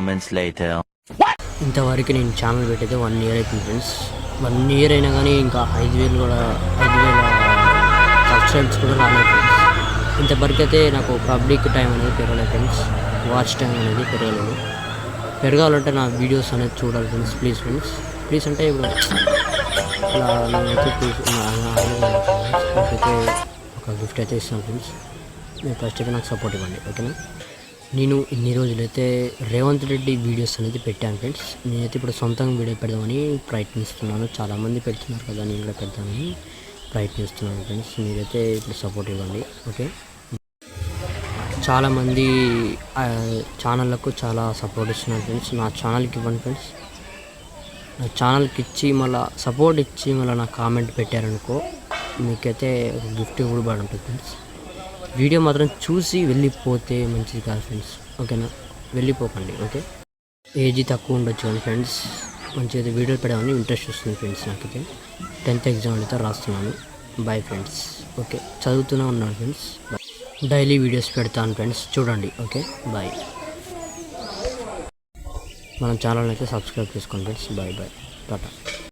moments later. ఇంతవరకు నేను channel పెట్టయితే 1 year అవుతుంది ఫ్రెండ్స్. 1 year అయినా కానీ ఇంకా 5,000 కూడా 5,000 సబ్స్క్రైబ్స్ కూడా రాలేదు ఫ్రెండ్స్. ఇంతవరకు అయితే నాకు పబ్లిక్ టైం అనేది పెరగలేదు ఫ్రెండ్స్. వాచ్ టైం అనేది పెరగలేదు. పెరగాలంటే నా వీడియోస్ అనేది చూడాలి ఫ్రెండ్స్. ప్లీజ్ ఫ్రెండ్స్, ప్లీజ్ అంటే ఇప్పుడు ఇలా నేనైతే నాకైతే ఒక గిఫ్ట్ అయితే ఇస్తాను ఫ్రెండ్స్. మీరు ఫస్ట్ అయితే నాకు సపోర్ట్ ఇవ్వండి, ఓకేనా. నేను ఇన్ని రోజులైతే రేవంత్ రెడ్డి వీడియోస్ అనేది పెట్టాను ఫ్రెండ్స్. నేనైతే ఇప్పుడు సొంతంగా వీడియో పెడదామని ప్రయత్నిస్తున్నాను. చాలామంది పెడుతున్నారు కదా, నేను కూడా పెడతామని ప్రయత్నిస్తున్నాను ఫ్రెండ్స్. మీరైతే ఇప్పుడు సపోర్ట్ ఇవ్వండి, ఓకే. చాలామంది ఛానళ్ళకు చాలా సపోర్ట్ ఇస్తున్నారు ఫ్రెండ్స్. నా ఛానల్కి ఇవ్వండి ఫ్రెండ్స్. నా ఛానల్కి ఇచ్చి మళ్ళీ సపోర్ట్ ఇచ్చి మళ్ళీ నా కామెంట్ పెట్టారనుకో, మీకైతే ఒక గిఫ్ట్ ఇవ్వబడి ఉంటుంది ఫ్రెండ్స్. వీడియో మాత్రం చూసి వెళ్ళిపోతే మంచిది కాదు ఫ్రెండ్స్, ఓకేనా. వెళ్ళిపోకండి, ఓకే. ఏజ్ తక్కువ ఉండొచ్చు కానీ ఫ్రెండ్స్, మంచిగా వీడియోలు పెడదామని ఇంట్రెస్ట్ వస్తుంది ఫ్రెండ్స్. నాకైతే 10th ఎగ్జామ్ అయితే రాస్తున్నాను. Bye friends, okay. చదువుతూనే ఉన్నాను ఫ్రెండ్స్. డైలీ వీడియోస్ పెడతాను ఫ్రెండ్స్, చూడండి, ఓకే. బాయ్. మన ఛానల్ అయితే సబ్స్క్రైబ్ చేసుకోండి ఫ్రెండ్స్. Bye bye, Tata.